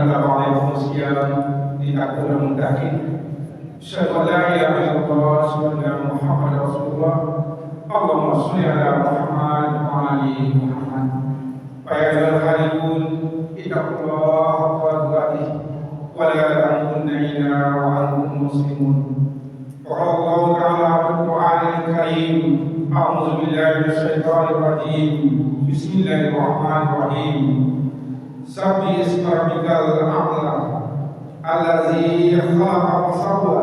menetapkan usia di takdir mutakin. Asyhadu an la ilaha illallah wa asyhadu anna Muhammadar Rasulullah. Allahumma shalli ala Muhammad wa ali Muhammad. Ayuhal hadirin ittaqullah haqqa tuqatih wa la tamutunna illa wa antum muslimun. Allah Ta'ala Al-Quranil Karim. A'udzu billahi minasyaitonir rajim. Bismillahirrahmanirrahim. Sabbi isma rabbikal a'la allazi khalaqa fasawwa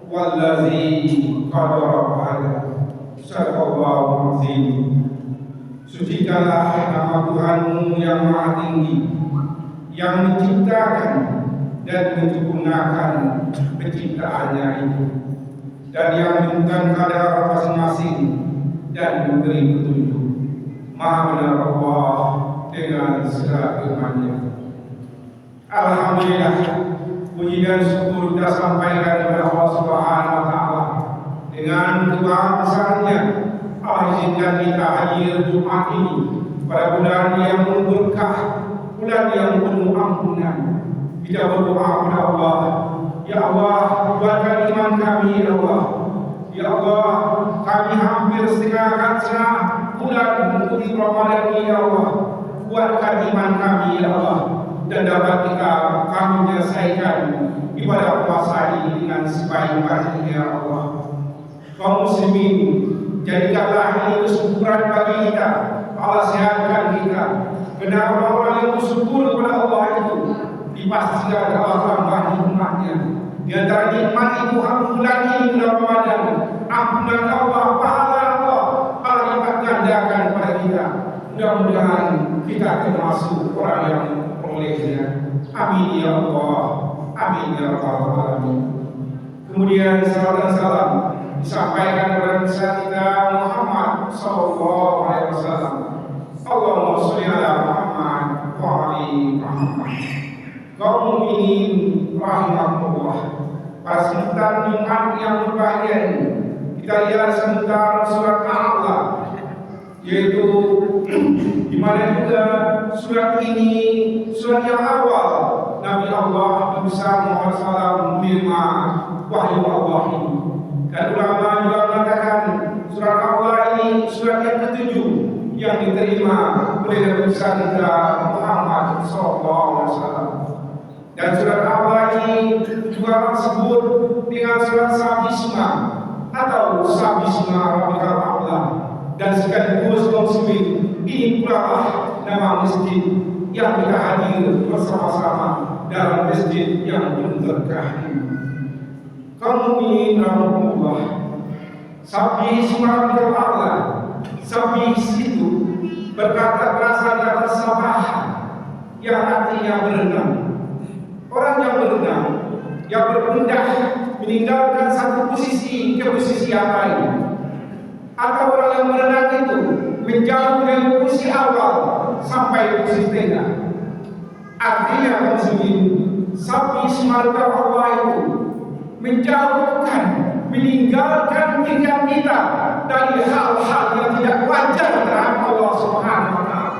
wallazi qadara fahada. Sadaqallahu azim. Sucikanlah nama Tuhanmu yang maha tinggi, yang menciptakan dan menyempurnakan penciptaannya itu, dan yang menentukan kadar masing-masing dan memberi petunjuk. Maha benar Allah dengan segala firman-Nya. Alhamdulillah, puji dan syukur kita sampaikan kepada Allah Subhanahu wa Ta'ala. Dengan kemaha besarnya, Allah izinkan kita hadir Jumat ini pada bulan yang berkah, bulan yang penuh ampunan. Kita berdoa kepada Allah, ya Allah, kuatkan iman kami, ya Allah. Ya Allah, kami hampir setengah bulan mengikuti Ramadan ini, ya Allah. Kuatkan iman kami, ya Allah, dan dapat kami menyelesaikan ibadah puasa ini dengan sebaik-baiknya, ya Allah. Kaum muslimin, jadikanlah ini kesyukuran bagi kita. Allah sehatkan kita. Karena orang-orang yang bersyukur kepada Allah itu dipastikan Allah tambah nikmatnya. Di antara nikmat itu bulan ini, bulan Ramadan, ampunan Allah, pahala Allah lipat gandakan pada kita. Mudah-mudahan kita termasuk orang yang memperolehnya. Amin ya Allah. Amin ya Rabbal alamin. Kemudian salam dan salam disampaikan kepada kita Muhammad sallallahu alaihi wasallam. Allahumma shalli ala Muhammad wa ali Muhammad. Kaum mukminin rahimakumullah. Pada sebentar Jumat yang berbahagia ini, kita lihat sebentar surat Al-A'la, yaitu di mana juga surat ini surat yang awal Nabi Allah besar Muhammad SAW menerima wahyu Allah ini. Dan ulama juga mengatakan surat Al-A'la ini surat yang ketujuh yang diterima oleh Nabi besar kita Muhammad SAW. Dan surat Al-A'la ini juga disebut dengan surat Sabisma atau Sabisma Rabbikal A'la. Dan sekaligus muslimin, ini pula nama masjid yang kita hadir bersama-sama dalam masjid yang berkah ini. Kaum mukminin rahimahullah, Sabisma Rabbikal A'la, Sabis itu berasal dari sabah yang artinya berenang. Orang yang berenang, yang berpindah meninggalkan satu posisi ke posisi yang lain, atau orang yang berenang itu menjauh dari posisi awal sampai posisi tengah. Artinya muslimin, Sabisma Rabbikal Allah itu menjauhkan, meninggalkan pikiran kita dari hal-hal yang tidak wajar terhadap Allah Subhanahu wa Ta'ala.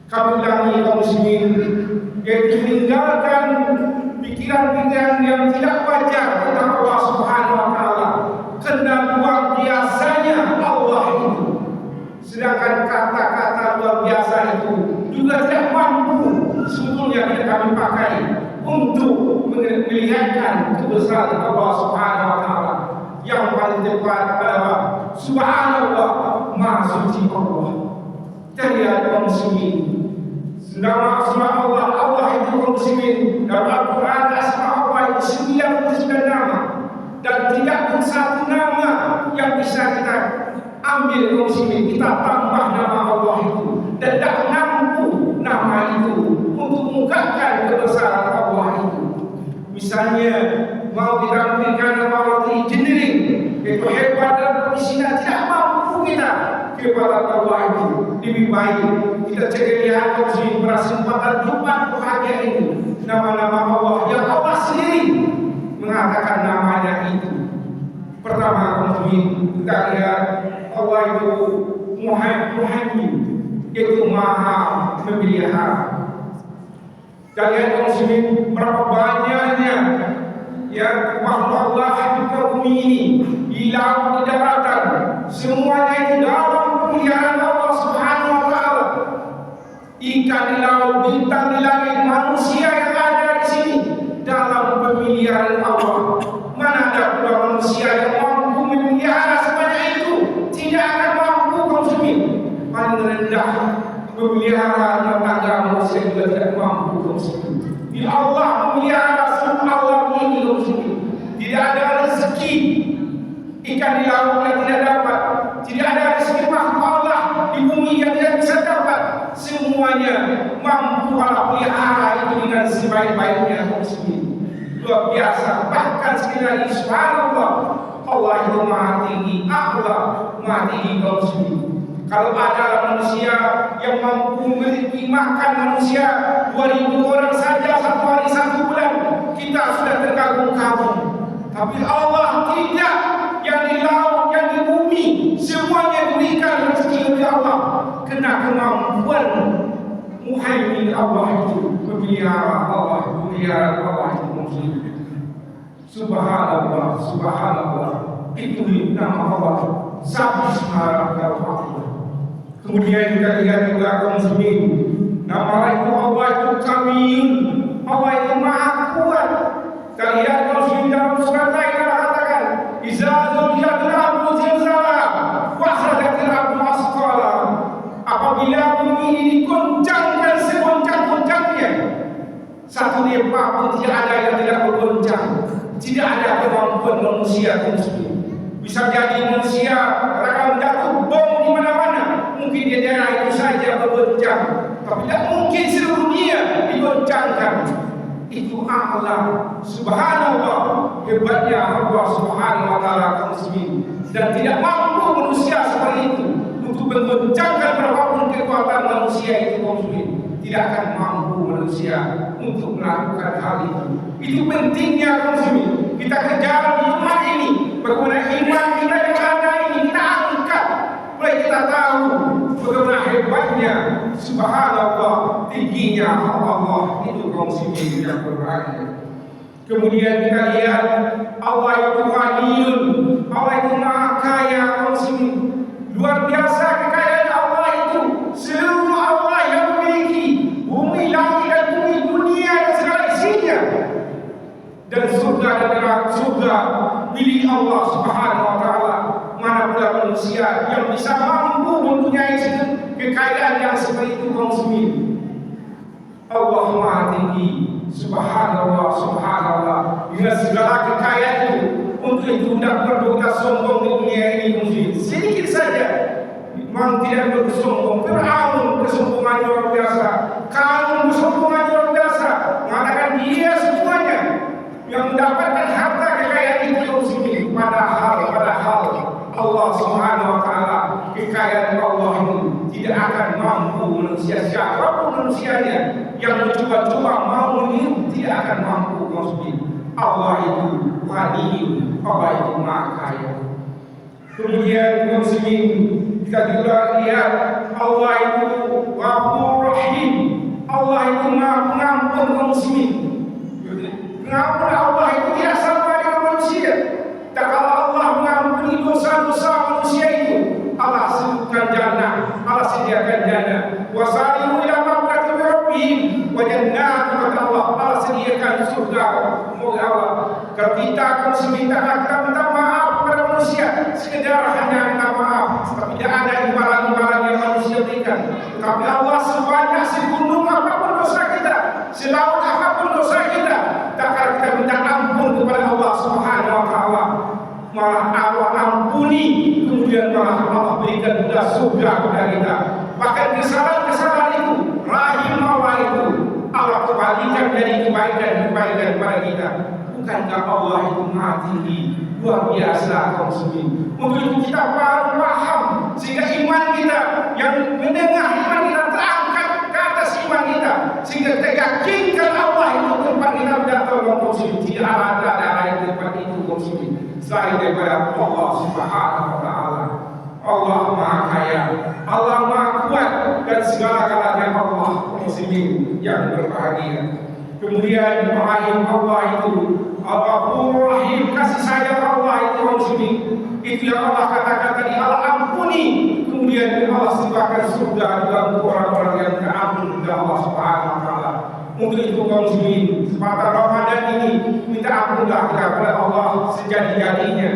Kami ulangi kaum muslimin, yaitu meninggalkan pikiran-pikiran yang tidak wajar tentang Allah Subhanahu wa Ta'ala. Karena luar biasanya Allah itu, sedangkan kata-kata luar biasa itu juga tidak mampu sebetulnya tidak kami pakai untuk melihatkan kebesaran Allah Subhanahu wa Ta'ala. Yang paling tepat adalah Subhanallah, Maha Suci Allah. Jadi kaum muslimin, nama asma Allah, Allah itu kaum muslimin dalam Al-Quran, asma Allah itu 99 nama, dan tidak pun satu nama yang bisa kita ambil kaum muslimin, kita tambah nama Allah itu, dan tidak mampu nama itu untuk mengungkapkan kebesaran Allah itu. Misalnya mau kita memberikan nama Allah engineering, itu hebat dalam isinya, tidak mampu kita kepada Allah itu. Lebih baik kita lihat kaum berasempatan Jumat bahagia ini, nama-nama Allah yang Allah sendiri mengatakan namanya itu. Pertama kita lihat Allah itu Muhammad, yaitu Maha Memelihara. Kalian kaum muslimin, berapa banyaknya ya makhluk Allah di bumi ini, di laut, di daratan, semuanya itu dalam pemeliharaan Allah Subhanahu wa taala. Ikan di laut, bintang di langit, manusia yang ada di sini dalam pemeliharaan Allah. Mana ada pula manusia yang mampu memelihara sebanyak itu? Tidak akan mampu kaum muslimin. Paling rendah memelihara tangga manusia juga tidak mampu kaum muslimin. Bila Allah memelihara seluruh alam ini kaum muslimin, tidak ada rezeki ikan di laut yang tidak dapat, tidak ada rezeki makhluk Allah di bumi yang tidak bisa dapat. Semuanya mampu Allah pelihara itu dengan sebaik-baiknya kaum muslimin. Luar biasa. Bahkan sekali lagi subhanallah, Allah itu maha tinggi, Allah maha tinggi kaum muslimin. Kalau ada manusia yang mampu memiliki makan manusia 2000 orang saja satu hari satu bulan, kita sudah terkagum-kagum. Tapi Allah tidak, yang di laut, yang di bumi, semuanya diberikan rezeki oleh Allah. Kena kemampuan muhaimin Allah itu, memelihara Allah, memelihara Allah itu muslim. Subhanallah, subhanallah. Itu nama Allah. Subhanallah. Kemudian kita lihat juga kaum muslimin, nama itu Allah itu Kamiyun, Allah itu Maha Kuat. Kita lihat kaum muslimin dalam surat lain Allah katakan, "Iza zulzilatil ardu zilzalaha wa akhrajatil ardu asqalaha." Apabila bumi ini diguncangkan segoncang-goncangnya, satu depa pun tidak ada yang tidak bergoncang. Tidak ada kemampuan manusia kaum muslimin. Bisa jadi manusia akan jatuh bom di mana-mana. Mungkin di daerah itu saja bergoncang, tapi tidak mungkin seluruh dunia digoncangkan. Itu Allah subhanallah, hebatnya Allah subhanahu wa ta'ala kaum muslimin. Dan tidak mampu manusia seperti itu untuk menggoncangkan berapapun kekuatan manusia itu kaum muslimin. Tidak akan mampu manusia untuk melakukan hal itu. Itu pentingnya kaum muslimin. Kita kejar di rumah ini, bagaimana iman kita yang ada ini kita angkat. Mulai kita tahu bagaimana hebatnya subhanallah, tingginya Allah itu kaum muslimin yang berbahagia. Kemudian kita lihat Allah itu Ghaniyun, Allah itu Maha Kaya kaum muslimin. Luar biasa kekayaan Allah itu. Seluruh Allah yang memiliki bumi, langit dan bumi, dunia dan segala isinya. Dan surga dan neraka, surga milik Allah subhanahu wa ta'ala. Mana pula manusia yang bisa mampu mempunyai kekayaan yang seperti itu kaum muslimin. Allah maha tinggi subhanallah, subhanallah. Dengan segala kekayaan itu, untuk itu tidak perlu kita sombong di dunia ini muslim. Sedikit saja memang tidak bersombong. Fir'aun kesombongan luar biasa, Qarun kesombongan luar biasa, mengatakan dia semuanya yang mendapatkan harta kekayaan itu muslimin. Padahal Allah subhanahu wa ta'ala, kekayaan Allah ini tidak akan mampu manusia, siapapun manusianya yang mencoba-coba mau meniru, tidak akan mampu muslimin. Allah itu Ghaniyun, Allah itu Maha Kaya. Kemudian muslimin, kita juga lihat Allah itu Ghafur Rahim, Allah itu Maha Pengampun kaum muslimin. Pengampun Allah itu tidak sama dengan manusia. Tak kalau Allah mengampuni dosa-dosa manusia itu, Allah sebutkan jannah, Allah sediakan jannah. Wasari'u ila maghfiratin min rabbihim wa jannatin, kata Allah, Allah sediakan surga. Moga Allah. Kalau kita minta minta maaf kepada manusia, sekedar hanya minta maaf, tapi tidak ada imbalan-imbalan yang manusia berikan. Tapi Allah sebanyak segunung apapun dosa kita, selaut apapun dosa kita, tak akan kita minta ampun kepada Allah subhanahu wa ta'ala, malah Allah ampuni, kemudian malah Allah berikan pula surga kepada kita. Bahkan kesalahan-kesalahan itu, rahim Allah itu, Allah kembalikan dari kebaikan-kebaikan kepada kita. Bukankah Allah itu maha tinggi, luar biasa kaum muslimin. Untuk itu kita baru paham, sehingga iman kita yang mendengar, iman kita terangkat ke atas iman kita, sehingga kita yakinkan Allah itu tempat kita berjatuh kaum muslimin. Tidak ada lain tempat itu kaum muslimin selain daripada Allah subhanahu wa ta'ala. Allah Maha Kaya, Allah Maha Kuat, dan segala-galanya Allah muslimin yang berbahagia. Kemudian rahim Allah itu, Al-Ghafur Rahim, kasih sayang Allah itu muslimin. Itu yang Allah katakan tadi, Allah ampuni. Kemudian Allah sediakan surga bagi orang-orang yang terampun oleh Allah Subhanahu wa taala. Untuk itu kaum muslimin, pada Ramadan ini minta ampunlah kita kepada Allah sejadi-jadinya.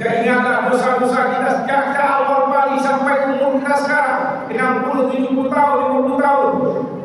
Dan ingatlah dosa-dosa kita sejak awal Bali sampai umur kita sekarang 60, 70 tahun, 50 tahun.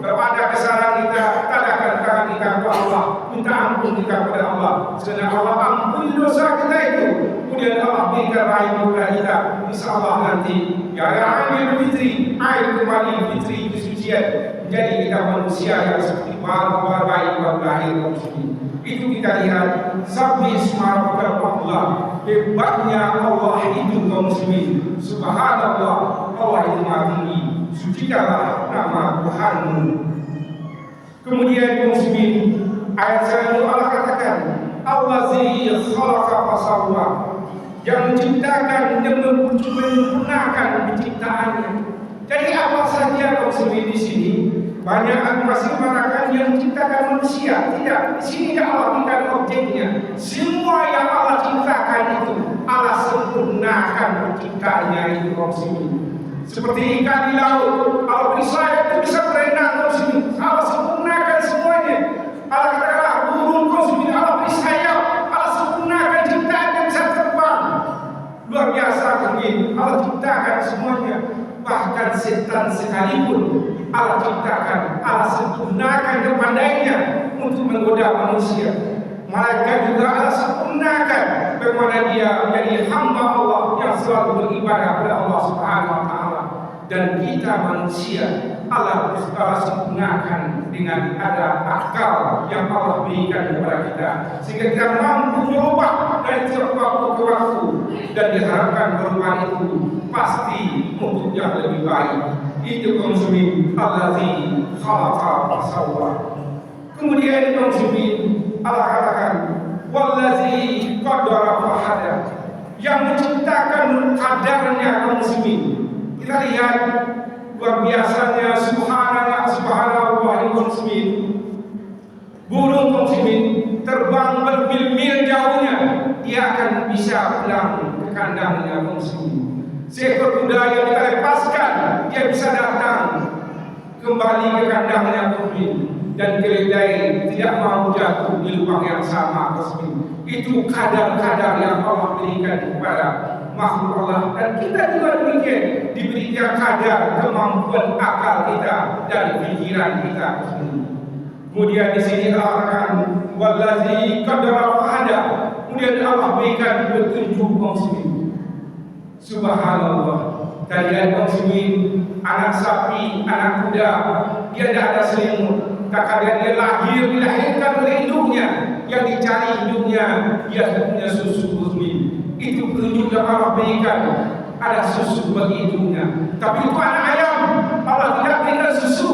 Kalau ada kesalahan kita, tadakan tangan kita kepada Allah, minta ampun kita kepada Allah. Karena Allah ampuni dosa kita itu. Kemudian Allah berikan rahim kepada kita. Insyaallah nanti ya Aidul Fitri, air kembali fitri kesucian. Jadi kita manusia yang seperti baru bayi baru lahir muslim. Itu kita lihat sabbi isma Allah, hebatnya Allah itu kaum muslimin. Subhanallah, Allah itu maha tinggi. Sucikanlah nama Tuhanmu. Kemudian kaum muslimin, ayat selanjutnya Allah katakan, Allazi khalaqa fasawwa, yang menciptakan dan menyempurnakan penciptaannya. Jadi apa saja kaum muslimin di sini? Banyak masih mengatakan yang menciptakan manusia. Tidak, di sini Allah berikan objeknya. Semua yang Allah ciptakan itu Allah sempurnakan penciptaannya itu kaum muslimin. Seperti ikan di laut, Allah beri sayap itu bisa berenang kaum muslimin. Allah sempurnakan semuanya. Allah katakanlah burung kaum muslimin, Allah beri sayap, Allah sempurnakan ciptaannya bisa terbang. Luar biasa mungkin Allah ciptakan semuanya. Bahkan setan sekalipun Allah ciptakan, Allah sempurnakan kepandainya untuk menggoda manusia. Malaikat juga Allah sempurnakan bagaimana dia menjadi hamba Allah yang selalu beribadah kepada Allah Subhanahu wa taala. Dan kita manusia Allah sempurnakan dengan ada akal yang Allah berikan kepada kita, sehingga kita mampu merubah dari waktu ke waktu, dan diharapkan perubahan itu pasti untuk yang lebih baik. Itu kaum muslimin, Allazi khalaqa fasawwa. Kemudian kaum muslimin, Allah katakan wallazi qaddara fahada, yang menciptakan kadarnya kaum muslimin. Kita lihat luar biasanya, subhanallah, subhanallah kaum muslimin. Burung kaum muslimin terbang bermil-mil jauhnya, dia akan bisa pulang ke kandangnya kaum muslimin. Seekor kuda yang kita lepaskan, dia bisa datang kembali ke kandangnya kaum muslimin. Dan keledai tidak mau jatuh di lubang yang sama kaum muslimin. Itu kadar-kadar yang Allah berikan kepada makhluk Allah, dan kita juga demikian diberikan kadar kemampuan akal kita dan pikiran kita. Kemudian di sini Allah katakan wallazi qaddara fahada, kemudian Allah berikan petunjuk muslimin. Subhanallah, kalian muslimin, anak sapi, anak kuda, dia tidak ada selimut. Kakak dia lahir, dilahirkan oleh induknya, yang dicari induknya dia punya susu muslimin. Itu petunjuk yang Allah berikan, ada susu bagi induknya. Tapi itu anak ayam, Allah tidak berikan susu.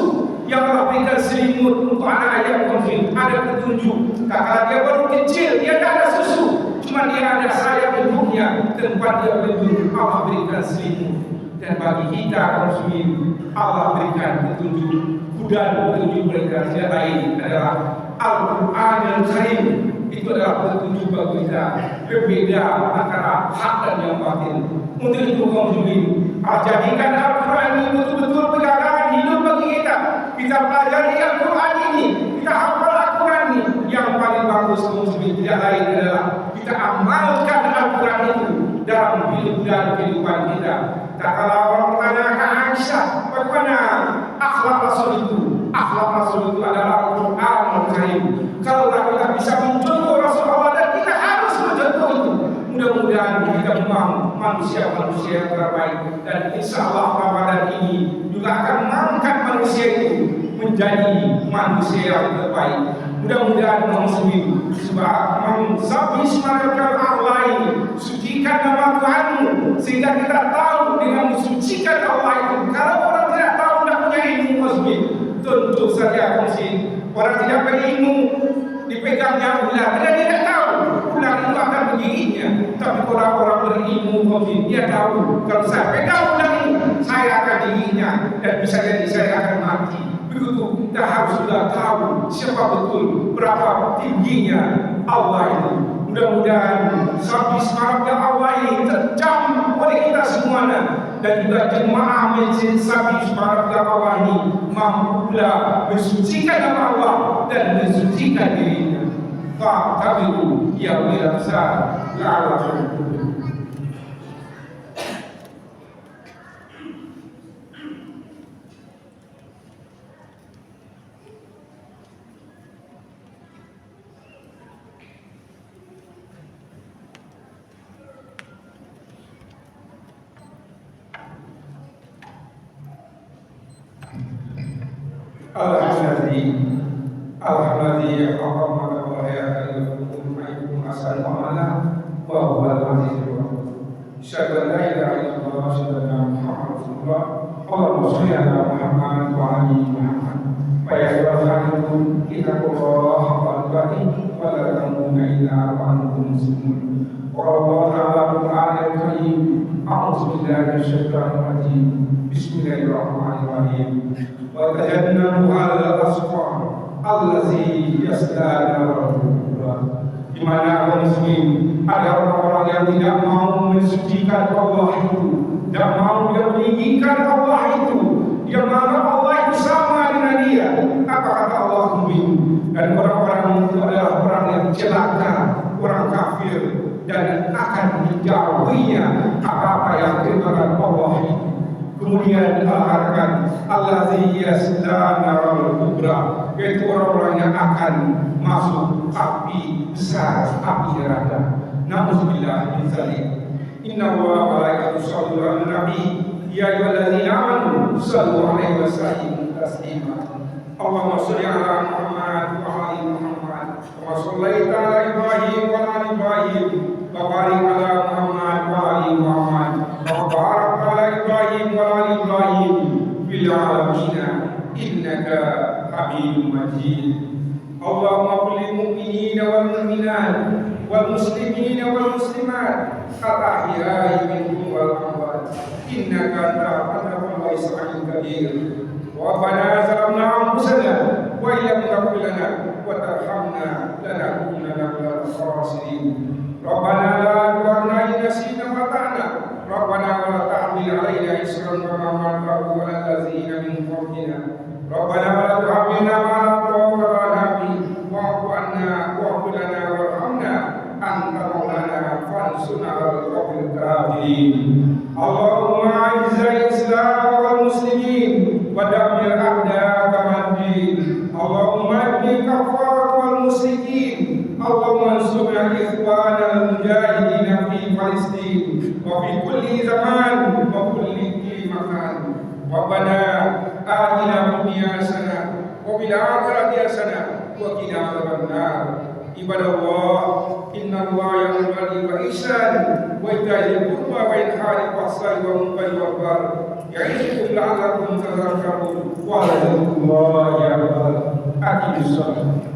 Yang Allah berikan selimut untuk anak ayam muslimin. Ada petunjuk. Kakak dia baru kecil, dia tidak ada susu, cuma dia ada sayap induknya, tempat dia berlindung. Allah berikan selimut. Dan bagi kita muslimin, Allah berikan petunjuk. Dan petunjuk mereka tidak lain adalah Al-Quranul Karim. Itu adalah petunjuk bagi kita, berbeda antara hak dan yang batil. Untuk itu kaum muslimin, jadikan Al-Quran ini betul-betul pegangan hidup bagi kita. Kita pelajari Al-Quran ini, kita hafal Al-Quran ini. Yang paling bagus kaum muslimin tidak lain adalah kita amalkan Al-Quran itu dalam hidup dan kehidupan kita. Tak kalah orang bertanya ke Aisyah, bagaimana akhlak Rasul itu? Akhlak Rasul itu adalah Al-Quranul Karim. Kalau kita bisa mencontoh Rasulullah, dan kita harus mencontoh itu, mudah-mudahan kita memang manusia-manusia yang terbaik. Dan insya Allah Ramadan ini juga akan mengangkat manusia itu menjadi manusia yang terbaik. Mudah-mudahan muslimin sabbi ismarakal Allah ini, sucikan nama Tuhanmu, sehingga kita tahu dengan mensucikan Allah itu. Kalau orang tidak tahu, tidak punya ilmu muslim, tentu saja muslim. Orang tidak berilmu, dipegangnya ular, dia tidak tahu ular itu akan menggigitnya. Tapi orang-orang berilmu mungkin dia tahu kalau saya pegang undang ini, saya akan diinginnya dan bisa jadi saya akan mati. Begitu kita harus sudah tahu siapa betul berapa tingginya Allah itu. Mudah-mudahan sapi semangatnya Allah ini tercam oleh kita semuanya, dan juga jemaah masjid sapi semangatnya Allah ini mampu pula mensucikan nama Allah dan mensucikan dirinya. Fa'tabiru ya ulil absar la'allakum tahtadun. Alhamdulillah haqqan wa hayatan ma'akum asal mu'amala wa huwa al-azizul ghafur. Asyhadu an la ilaha illallah wa asyhadu anna Muhammadan rasulullah. Allahumma shalli ala Muhammad wa ali Muhammad. Fa ya ayyuhalladzina ittaqullaha haqqa tuqatih wa la tamutunna illa wa antum muslimun. Qala ta'ala al-Qur'anul Karim. A'udzu billahi minasyaitonir rajim. Bismillahirrahmanirrahim. Wa tajannabu al-asqa allazi yasla naral kubra. Di mana kaum muslimin ada orang-orang yang tidak mau mensucikan Allah itu, tidak mau meninggikan Allah itu, yang mana Allah itu sama dengan dia. Apa kata Allah mungkin? Dan orang-orang itu adalah orang yang celaka, orang kafir, dan akan dijauhinya apa-apa yang dilarang Allah itu. Kemudian dikatakan allazi yasla naral kubra, yaitu orang-orang yang akan masuk api besar, api neraka. Na'udzubillah min dzalik. Inna Allaha wa malaikatahu yusholluna 'alan nabi ya ayyuhalladzina amanu shallu 'alaihi wa sallimu taslima. Allahumma shalli 'ala Muhammad wa 'ali Muhammad kama shallaita 'ala Ibrahim wa 'ala Ibrahim wa barik 'ala Muhammad wa 'ali Muhammad wa barik 'ala Ibrahim wa 'ali Ibrahim fil 'alamin innaka Hamidum Majid. Allahumma qul lil mu'minina wal mu'minat wal muslimina wal muslimat al-ahya'i minhum wal amwat innaka antal wasi'ul kabir. Rabbana zalamna anfusana wa illam taghfir lana wa tarhamna lanakunanna minal khasirin. Rabbana la tu'akhidhna in nasina wa akhtana. Rabbana wa la tahmil 'alaina isran kama hamaltahu 'alal ladzina min qablina. Rabbana wa la tuhammilna ma la taqata lana bihi wa'fu 'anna wa'fu lana warhamna anta maulana fansurna 'alal qawmil kafirin. Allahumma a'izzal islam wal muslimin wa dammir a'da'aka wad-din. Allahumma ihdi kafarat wal musyrikin. Allahumma ansurna ikhwanal mujahidin fi Palestin wa fi kulli zaman wa kulli makan. Rabbana atina fid dunya hasanah wa fil akhirati hasanah wa qina adzabannar. Ibadallah, innallaha ya'muru bil ihsan wa ita'i dzil qurba wa yanha 'anil fahsya'i wal munkari wal baghi ya'izukum la'allakum tadhakkarun. Wa la ilaha illa Allah. Aqimus shalah.